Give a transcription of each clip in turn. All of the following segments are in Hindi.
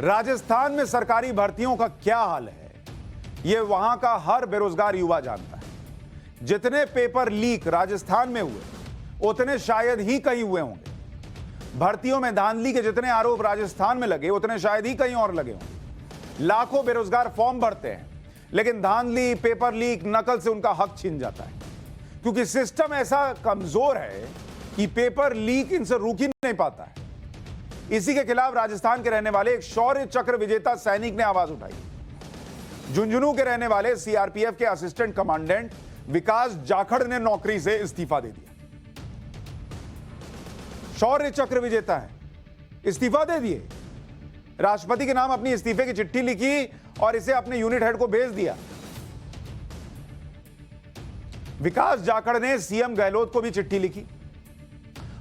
राजस्थान में सरकारी भर्तियों का क्या हाल है, यह वहां का हर बेरोजगार युवा जानता है। जितने पेपर लीक राजस्थान में हुए, उतने शायद ही कहीं हुए होंगे। भर्तियों में धांधली के जितने आरोप राजस्थान में लगे, उतने शायद ही कहीं और लगे होंगे। लाखों बेरोजगार फॉर्म भरते हैं, लेकिन धांधली, पेपर लीक, नकल से उनका हक छीन जाता है, क्योंकि सिस्टम ऐसा कमजोर है कि पेपर लीक इनसे रुक ही नहीं पाता है। इसी के खिलाफ राजस्थान के रहने वाले एक शौर्य चक्र विजेता सैनिक ने आवाज उठाई। झुंझुनू के रहने वाले सीआरपीएफ के असिस्टेंट कमांडेंट विकास जाखड़ ने नौकरी से इस्तीफा दे दिया। शौर्य चक्र विजेता है, इस्तीफा दे दिए। राष्ट्रपति के नाम अपनी इस्तीफे की चिट्ठी लिखी और इसे अपने यूनिट हेड को भेज दिया। विकास जाखड़ ने सीएम गहलोत को भी चिट्ठी लिखी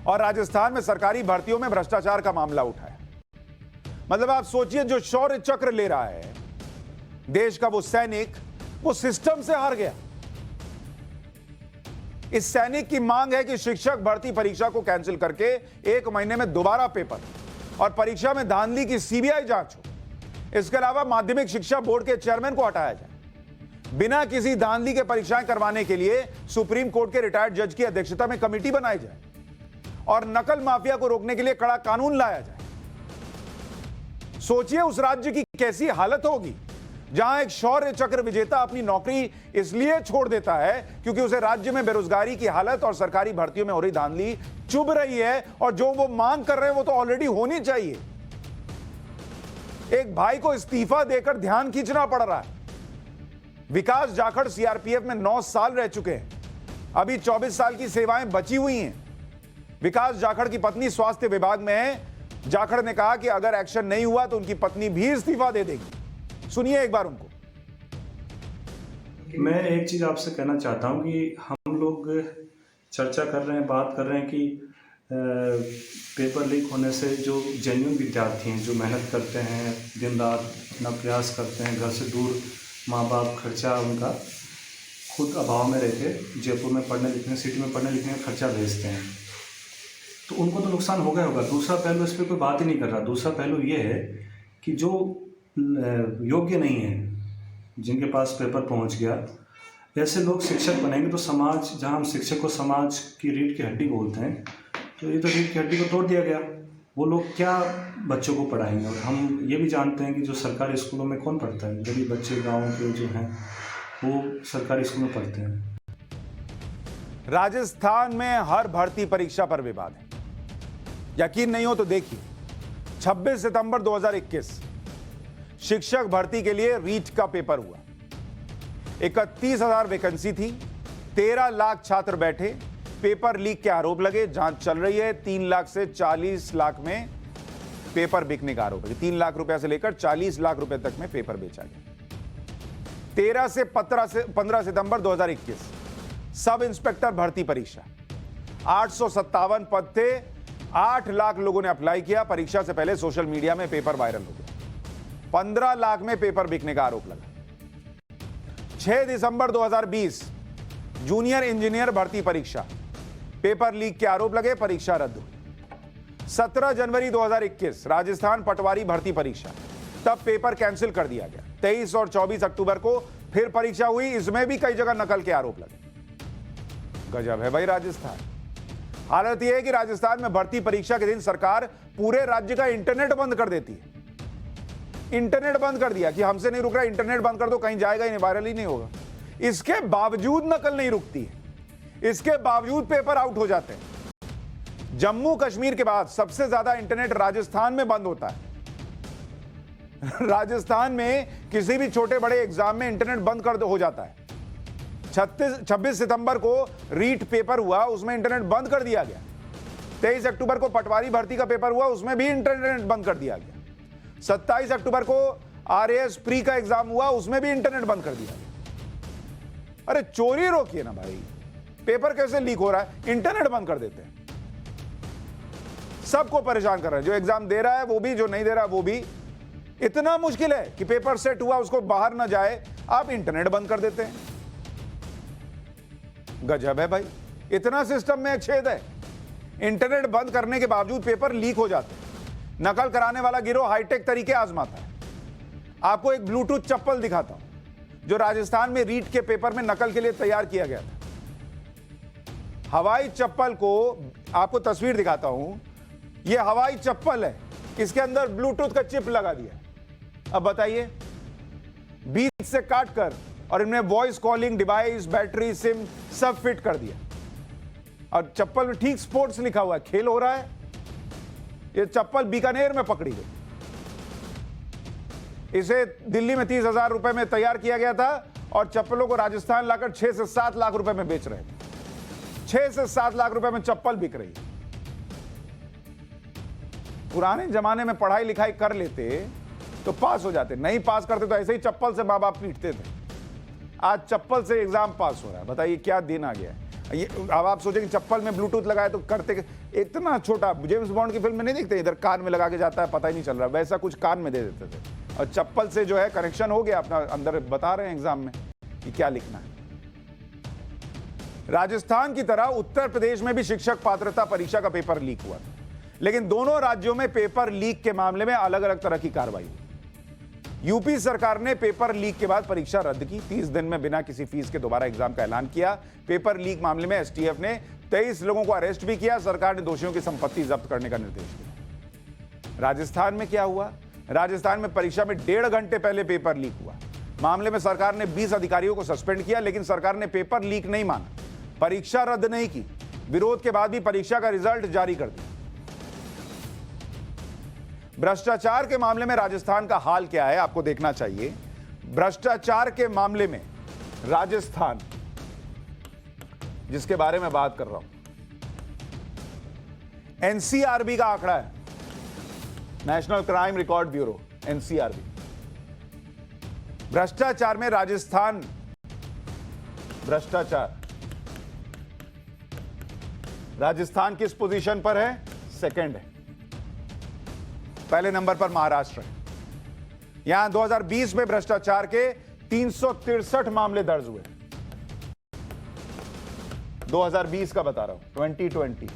और राजस्थान में सरकारी भर्तियों में भ्रष्टाचार का मामला उठाया। मतलब आप सोचिए, जो शौर्य चक्र ले रहा है देश का वो सैनिक, वो सिस्टम से हार गया। इस सैनिक की मांग है कि शिक्षक भर्ती परीक्षा को कैंसिल करके 1 महीने में दोबारा पेपर और परीक्षा में धांधली की सीबीआई जांच हो। इसके अलावा माध्यमिक शिक्षा बोर्ड के चेयरमैन को हटाया जाए। बिना किसी धांधली के परीक्षाएं करवाने के लिए सुप्रीम कोर्ट के रिटायर्ड जज की अध्यक्षता में कमेटी बनाई जाए और नकल माफिया को रोकने के लिए कड़ा कानून लाया जाए। सोचिए उस राज्य की कैसी हालत होगी जहां एक शौर्य चक्र विजेता अपनी नौकरी इसलिए छोड़ देता है क्योंकि उसे राज्य में बेरोजगारी की हालत और सरकारी भर्तियों में हो रही धांधली चुभ रही है, और जो वो मांग कर रहे हैं वो तो ऑलरेडी होनी चाहिए। एक भाई को इस्तीफा देकर ध्यान खींचना पड़ रहा है। विकास जाखड़ सीआरपीएफ में 9 साल रह चुके हैं, अभी 24 साल की सेवाएं बची हुई हैं। विकास जाखड़ की पत्नी स्वास्थ्य विभाग में है। जाखड़ ने कहा कि अगर एक्शन नहीं हुआ तो उनकी पत्नी भी इस्तीफा दे देगी। सुनिए एक बार उनको। मैं एक चीज़ आपसे कहना चाहता हूं कि हम लोग चर्चा कर रहे हैं, बात कर रहे हैं कि पेपर लीक होने से जो जेन्युइन विद्यार्थी हैं, जो मेहनत करते हैं, दिन रात अपना प्रयास करते हैं, घर से दूर, माँ बाप खर्चा उनका खुद अभाव में रहते जयपुर में पढ़ने लिखने, सिटी में पढ़ने लिखने का खर्चा भेजते हैं, तो उनको तो नुकसान हो गया होगा। दूसरा पहलू, इस पर कोई बात ही नहीं कर रहा। दूसरा पहलू ये है कि जो योग्य नहीं है, जिनके पास पेपर पहुंच गया, ऐसे लोग शिक्षक बनेंगे तो समाज, जहां हम शिक्षक को समाज की रीढ़ की हड्डी बोलते हैं, तो ये तो रीढ़ की हड्डी को तोड़ दिया गया। वो लोग क्या बच्चों को पढ़ाएंगे। और हम ये भी जानते हैं कि जो सरकारी स्कूलों में कौन पढ़ता है, गरीब बच्चे गाँव के जो हैं वो सरकारी स्कूल में पढ़ते हैं। राजस्थान में हर भर्ती परीक्षा पर विवाद है। यकीन नहीं हो तो देखिए, 26 सितंबर 2021 शिक्षक भर्ती के लिए रीट का पेपर हुआ। 31,000 वैकेंसी थी, 13 लाख छात्र बैठे। पेपर लीक के आरोप लगे, जांच चल रही है। 3 लाख से 40 लाख में पेपर बिकने का आरोप है। 3 लाख रुपए से लेकर 40 लाख रुपए तक में पेपर बेचा गया। 13 से 15 सितंबर 2021 सब इंस्पेक्टर भर्ती परीक्षा, 857 पद थे। 8 लाख लोगों ने अप्लाई किया। परीक्षा से पहले सोशल मीडिया में पेपर वायरल हो गया। 15 लाख में पेपर बिकने का आरोप लगा। 6 दिसंबर 2020 जूनियर इंजीनियर भर्ती परीक्षा, पेपर लीक के आरोप लगे, परीक्षा रद्द हुई। 17 जनवरी 2021 राजस्थान पटवारी भर्ती परीक्षा, तब पेपर कैंसिल कर दिया गया। 23 और 24 अक्टूबर को फिर परीक्षा हुई, इसमें भी कई जगह नकल के आरोप लगे। गजब है भाई राजस्थान। हालत यह है कि राजस्थान में भर्ती परीक्षा के दिन सरकार पूरे राज्य का इंटरनेट बंद कर देती है। इंटरनेट बंद कर दिया कि हमसे नहीं रुक रहा, इंटरनेट बंद कर दो, कहीं जाएगा ही नहीं, वायरल ही नहीं होगा। इसके बावजूद नकल नहीं रुकती है, इसके बावजूद पेपर आउट हो जाते हैं। जम्मू कश्मीर के बाद सबसे ज्यादा इंटरनेट राजस्थान में बंद होता है। राजस्थान में किसी भी छोटे बड़े एग्जाम में इंटरनेट बंद कर हो जाता है। 26 सितंबर को रीट पेपर हुआ, उसमें इंटरनेट बंद कर दिया गया। 23 अक्टूबर को पटवारी भर्ती का पेपर हुआ, उसमें भी इंटरनेट बंद कर दिया गया। 27 अक्टूबर को आरएएस प्री का एग्जाम हुआ, उसमें भी इंटरनेट बंद कर दिया गया। अरे चोरी रोकिए ना भाई, पेपर कैसे लीक हो रहा है, इंटरनेट बंद कर देते हैं। सबको परेशान कर रहे हैं, जो एग्जाम दे रहा है वो भी, जो नहीं दे रहा है वो भी। इतना मुश्किल है कि पेपर सेट हुआ उसको बाहर ना जाए, आप इंटरनेट बंद कर देते हैं। गजब है भाई, इतना सिस्टम में छेद है। इंटरनेट बंद करने के बावजूद पेपर लीक हो जाते हैं। नकल कराने वाला गिरोह हाईटेक तरीके आजमाता है। आपको एक ब्लूटूथ चप्पल दिखाता हूं जो राजस्थान में रीट के पेपर में नकल के लिए तैयार किया गया था। हवाई चप्पल को आपको तस्वीर दिखाता हूं, यह हवाई चप्पल है, इसके अंदर ब्लूटूथ का चिप लगा दिया। अब बताइए, बीच से काट कर और इनमें voice calling device, battery, SIM सब फिट कर दिया। और चप्पल में ठीक स्पोर्ट्स लिखा हुआ है, खेल हो रहा है। यह चप्पल बीकानेर में पकड़ी गई। इसे दिल्ली में 30,000 रुपए में तैयार किया गया था और चप्पलों को राजस्थान लाकर 6 से 7 लाख रुपए में बेच रहे थे। 6 से 7 लाख रुपए में चप्पल बिक रही है। पुराने जमाने में पढ़ाई लिखाई कर लेते तो पास हो जाते, नहीं पास करते तो ऐसे ही चप्पल से मां बाप पीटते थे। आज चप्पल से एग्जाम पास हो रहा है। बताइए क्या दिन आ गया है। ये अब आप सोचें कि चप्पल में ब्लूटूथ लगाए तो करते, इतना छोटा, जेम्स बॉन्ड की फिल्म में नहीं देखते इधर कान में लगा के जाता है, पता ही नहीं चल रहा, वैसा कुछ कान में दे देते थे और चप्पल से जो है कनेक्शन हो गया अपना, अंदर बता रहे हैं एग्जाम में कि क्या लिखना है। राजस्थान की तरह उत्तर प्रदेश में भी शिक्षक पात्रता परीक्षा का पेपर लीक हुआ था, लेकिन दोनों राज्यों में पेपर लीक के मामले में अलग अलग तरह की कार्रवाई हुई। यूपी सरकार ने पेपर लीक के बाद परीक्षा रद्द की, 30 दिन में बिना किसी फीस के दोबारा एग्जाम का ऐलान किया। पेपर लीक मामले में एसटीएफ ने 23 लोगों को अरेस्ट भी किया। सरकार ने दोषियों की संपत्ति जब्त करने का निर्देश दिया। राजस्थान में क्या हुआ? राजस्थान में परीक्षा में 1.5 घंटे पहले पेपर लीक हुआ। मामले में सरकार ने 20 अधिकारियों को सस्पेंड किया, लेकिन सरकार ने पेपर लीक नहीं माना, परीक्षा रद्द नहीं की। विरोध के बाद भी परीक्षा का रिजल्ट जारी कर दिया। भ्रष्टाचार के मामले में राजस्थान का हाल क्या है आपको देखना चाहिए। भ्रष्टाचार के मामले में राजस्थान, जिसके बारे में बात कर रहा हूं, एनसीआरबी का आंकड़ा है, national crime record bureau, NCRB. भ्रष्टाचार में राजस्थान, राजस्थान किस पोजीशन पर है? सेकंड है। पहले नंबर पर महाराष्ट्र है। यहां 2020 में भ्रष्टाचार के 363 मामले दर्ज हुए। 2020 का बता रहा हूं, 2020,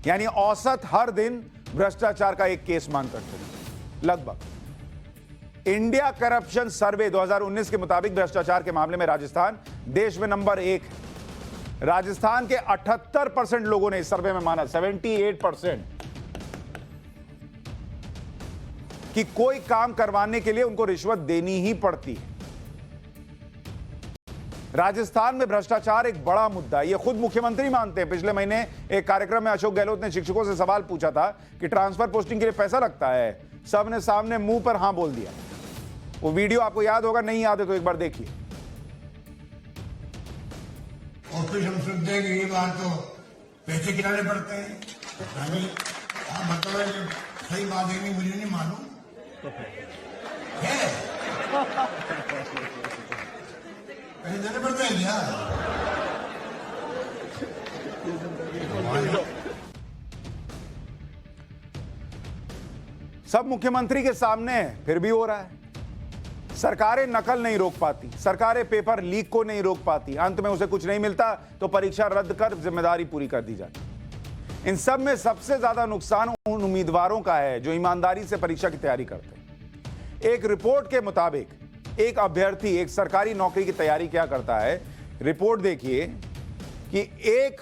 यानी औसत हर दिन भ्रष्टाचार का एक केस मानकर चलिए लगभग। इंडिया करप्शन सर्वे 2019 के मुताबिक भ्रष्टाचार के मामले में राजस्थान देश में नंबर 1 है। राजस्थान के 78% लोगों ने इस सर्वे में माना, 78%, कि कोई काम करवाने के लिए उनको रिश्वत देनी ही पड़ती है। राजस्थान में भ्रष्टाचार एक बड़ा मुद्दा है, ये खुद मुख्यमंत्री मानते हैं। पिछले महीने एक कार्यक्रम में अशोक गहलोत ने शिक्षकों से सवाल पूछा था कि ट्रांसफर पोस्टिंग के लिए पैसा लगता है, सब ने सामने मुंह पर हां बोल दिया। वो वीडियो आपको याद होगा, नहीं याद है तो एक बार देखिए। ऑफिस हम सुनते हैं कि ये बार तो पैसे गिराने पड़ते हैं। मतलब सही बात है, नहीं मुझे नहीं मालूम है, पैसे देने पड़ते हैं क्या? सब मुख्यमंत्री के सामने है, फिर भी हो रहा है। सरकारें नकल नहीं रोक पाती, सरकारें पेपर लीक को नहीं रोक पाती, अंत में उसे कुछ नहीं मिलता तो परीक्षा रद्द कर जिम्मेदारी पूरी कर दी जाती। इन सब में सबसे ज्यादा नुकसान उन उम्मीदवारों का है जो ईमानदारी से परीक्षा की तैयारी करते हैं। एक रिपोर्ट के मुताबिक एक अभ्यर्थी एक सरकारी नौकरी की तैयारी क्या करता है, रिपोर्ट देखिए कि एक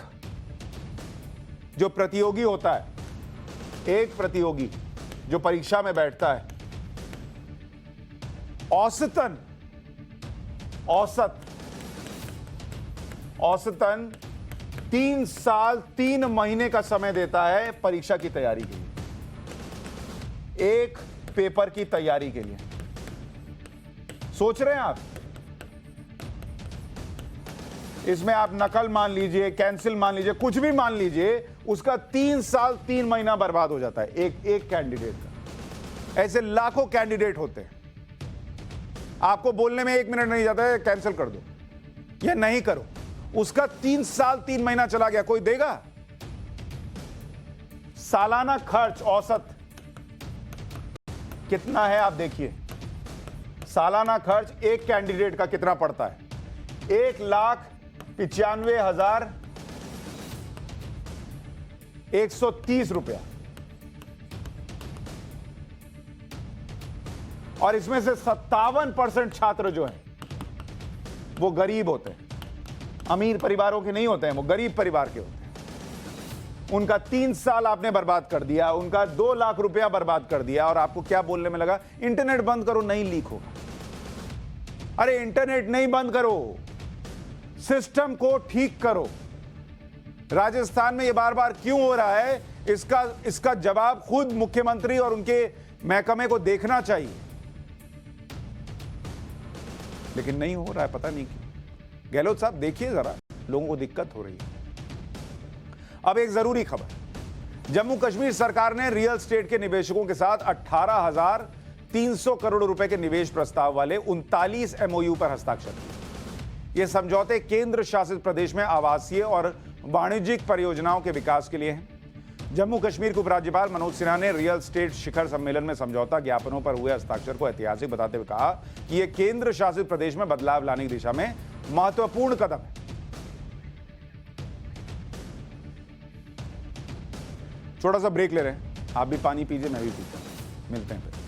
जो प्रतियोगी होता है, एक प्रतियोगी जो परीक्षा में बैठता है, औसतन 3 साल 3 महीने का समय देता है परीक्षा की तैयारी के लिए, एक पेपर की तैयारी के लिए। सोच रहे हैं आप? इसमें आप नकल मान लीजिए, कैंसिल मान लीजिए, कुछ भी मान लीजिए, उसका 3 साल 3 महीना बर्बाद हो जाता है एक कैंडिडेट का। ऐसे लाखों कैंडिडेट होते हैं। आपको बोलने में 1 मिनट नहीं जाता है, कैंसिल कर दो या नहीं करो, उसका 3 साल 3 महीना चला गया, कोई देगा? सालाना खर्च औसत कितना है आप देखिए। सालाना खर्च एक कैंडिडेट का कितना पड़ता है? 1,95,130 रुपया। और इसमें से 57% छात्र जो हैं वो गरीब होते हैं, अमीर परिवारों के नहीं होते हैं, वो गरीब परिवार के होते हैं। उनका 3 साल आपने बर्बाद कर दिया, उनका 2 लाख रुपया बर्बाद कर दिया, और आपको क्या बोलने में लगा, इंटरनेट बंद करो नहीं लीक होगा। अरे इंटरनेट नहीं बंद करो, सिस्टम को ठीक करो। राजस्थान में ये बार बार क्यों हो रहा है, इसका जवाब खुद मुख्यमंत्री और उनके महकमे को देखना चाहिए, लेकिन नहीं हो रहा है, पता नहीं क्यों। गहलोत साहब देखिए जरा, लोगों को दिक्कत हो रही है। अब एक जरूरी खबर, जम्मू कश्मीर सरकार ने रियल एस्टेट के निवेशकों के साथ 18,300 करोड़ रुपए के निवेश प्रस्ताव वाले 39 एमओयू पर हस्ताक्षर किए। ये समझौते केंद्र शासित प्रदेश में आवासीय और वाणिज्यिक परियोजनाओं के विकास के लिए हैं। जम्मू कश्मीर के उपराज्यपाल मनोज सिन्हा ने रियल एस्टेट शिखर सम्मेलन में समझौता ज्ञापनों पर हुए हस्ताक्षर को ऐतिहासिक बताते हुए कहा कि यह केंद्र शासित प्रदेश में बदलाव लाने की दिशा में महत्वपूर्ण कदम है। छोटा सा ब्रेक ले रहे हैं, आप भी पानी पीजिए, मैं भी पीता हूं। मिलते हैं फिर।